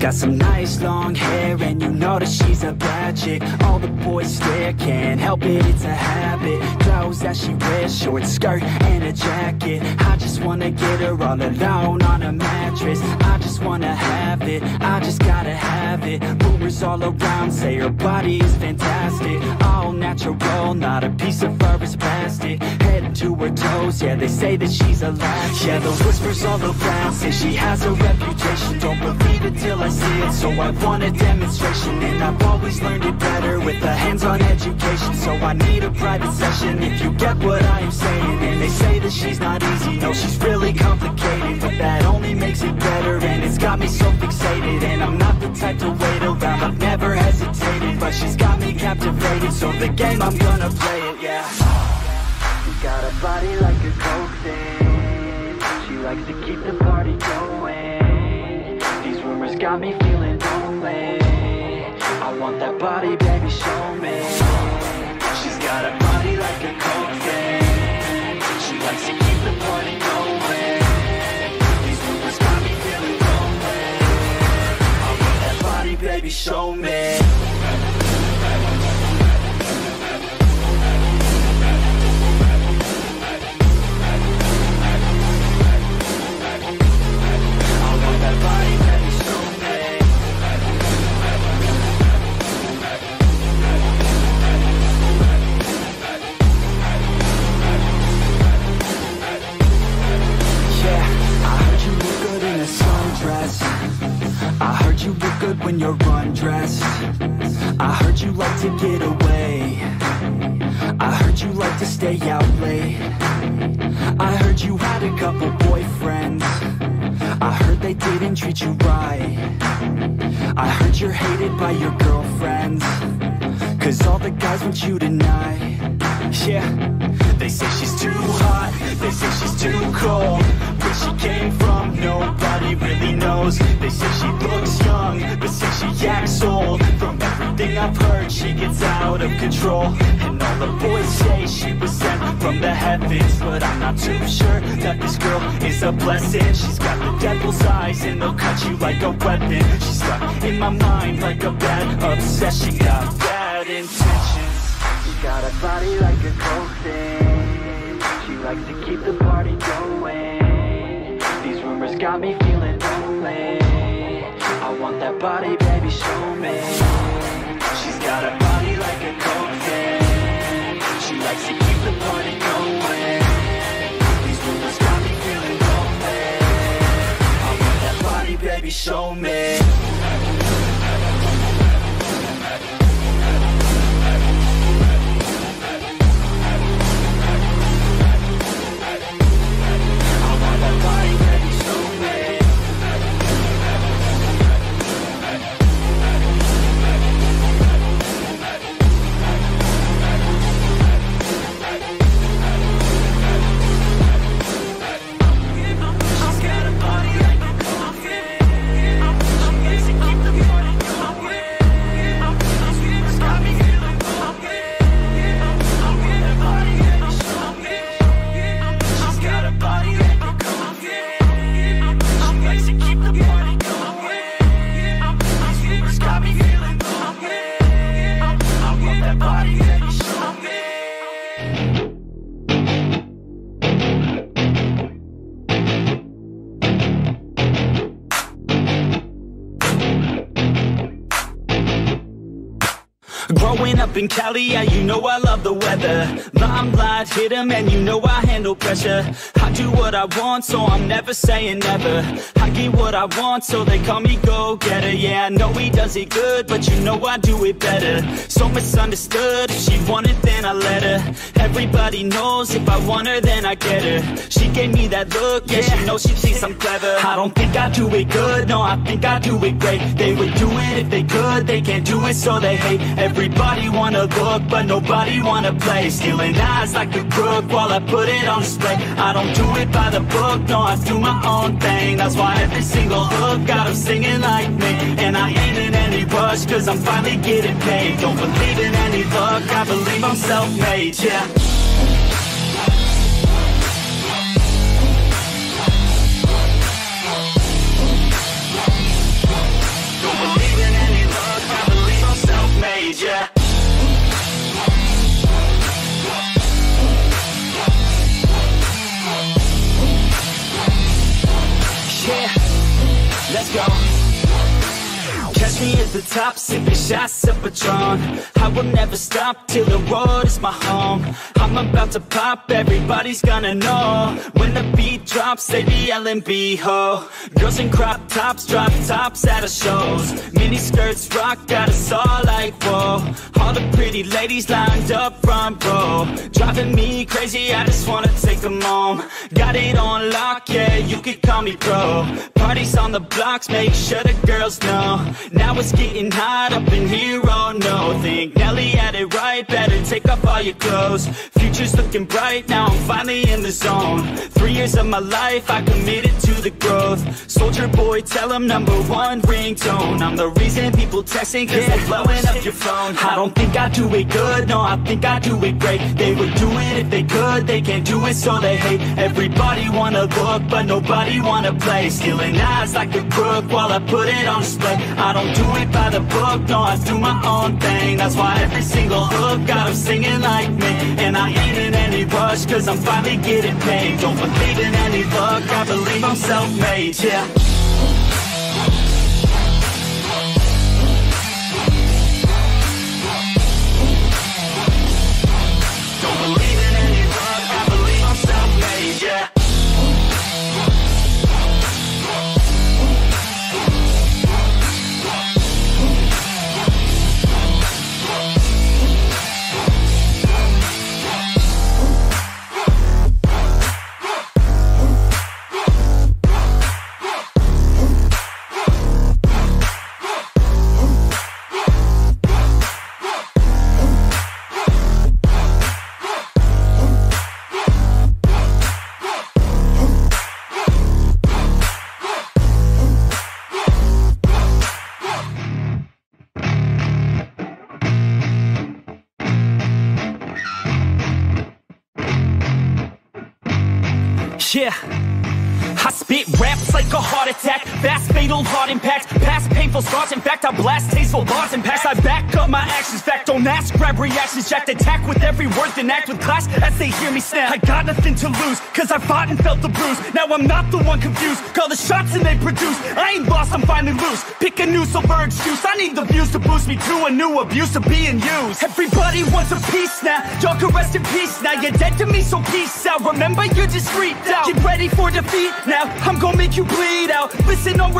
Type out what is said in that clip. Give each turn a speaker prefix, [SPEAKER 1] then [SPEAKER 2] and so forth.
[SPEAKER 1] got some nice long hair, and you know that she's a bad chick. All the boys stare, can't help it, it's a habit. Clothes that she wears, short skirt and a jacket. I just wanna get her all alone on a mattress. I just wanna have it, I just gotta have it. Rumors all around say her body is fantastic. All natural, not a piece of fur is plastic. Head to her toes, yeah, they say that she's a latch. Yeah, the whispers all around say she has a reputation. Don't believe it till I see it, so I want a demonstration. And I've always learned it better with a hands-on education. So I need a private session if you get what I am saying. And they say that she's not easy, no, she's really complicated. But that only makes it better, and it's got me so fixated. And I'm not the type to wait around, I've never hesitated. But she's got me captivated, so the game, I'm gonna play it, yeah. She got a body like a coke thing. She likes to keep the party going. These rumors got me feeling lonely. I want that body, baby, show me. She's got a body like a coke thing. She likes to keep the party going. These rumors got me feeling lonely. I want that body, baby, show me. I heard you look good when you're undressed. I heard you like to get away. I heard you like to stay out late. I heard you had a couple boyfriends. I heard they didn't treat you right. I heard you're hated by your girlfriends, 'cause all the guys want you tonight. Yeah, they say she's too hot, they say she's too cold. Where she came from, nobody really knows. They say she looks young, but say she acts old. From everything I've heard, she gets out of control. And all the boys say she was sent from the heavens, but I'm not too sure that this girl is a blessing. She's got the devil's eyes, and they'll cut you like a weapon. She's stuck in my mind like a bad obsession. Got bad intentions. She got a body like a coke thing. She likes to keep the party going. These rumors got me feeling lonely. I want that body, baby, show me. She's got a body like a coke thing. She likes to keep the party going. These rumors got me feeling lonely. I want that body, baby, show me. Growing up in Cali, yeah, you know I love the weather. Limelight hit 'em, and you know I handle pressure. I do what I want, so I'm never saying never. I get what I want, so they call me go-getter. Yeah, I know he does it good, but you know I do it better. So misunderstood, if she want it, then I let her. Everybody knows if I want her, then I get her. She gave me that look, yeah, she knows she thinks I'm clever. I don't think I do it good, no, I think I do it great. They would do it if they could, they can't do it, so they hate. Everybody wanna look, but nobody wanna play. Stealing eyes like a crook while I put it on display. I don't do it by the book, no, I do my own thing. That's why every single hook got them singing like me. And I ain't in any rush, 'cause I'm finally getting paid. Don't believe in any luck, I believe I'm self-made, yeah. top, sipping shots of Patron. I will never stop till the road is my home. I'm about to pop, everybody's gonna know. When the beat drops, they be yelling B-ho. Girls in crop tops, drop tops at our shows. Mini skirts rock, got us all like whoa. All the pretty ladies lined up front row. Driving me crazy, I just wanna take them home. Got it on lock, yeah, you could call me pro. Parties on the blocks, make sure the girls know. Now it's getting hot up in here, oh no. Think Nelly had it right, better take off all your clothes. Future's looking bright, now I'm finally in the zone. 3 years of my life, I committed to the growth. Soldier boy, tell them #1 ringtone. I'm the reason people texting, cause they're blowing up your phone. I don't think I do it good, no, I think I do it great. They would do it if they could, they can't do it so they hate. Everybody wanna look, but nobody wanna play. Stealing eyes like a crook while I put it on display. I don't do it by the book, no, I do my own thing. That's why every single hook got them singing like me. And I ain't in any rush, cause I'm finally getting paid. Don't believe in any luck, I believe I'm self-made, yeah. Don't believe in any luck, I believe I'm self-made, yeah. Yeah, I spit raps like a heart attack. Fast, fatal, heart impact. Past painful scars, in fact I blast tasteful bars and packs. I back up my actions, fact, don't ask, grab reactions. Jacked attack with every word, then act with class as they hear me snap. I got nothing to lose, cause I fought and felt the bruise. Now I'm not the one confused, call the shots and they produce. I ain't lost, I'm finally loose. Pick a new silver excuse, I need the views to boost me to a new abuse of being used. Everybody wants a piece now, y'all can rest in peace now. You're dead to me, so peace out. Remember, you're just freaked out. Get ready for defeat now, I'm gonna make you bleed out. Listen, don't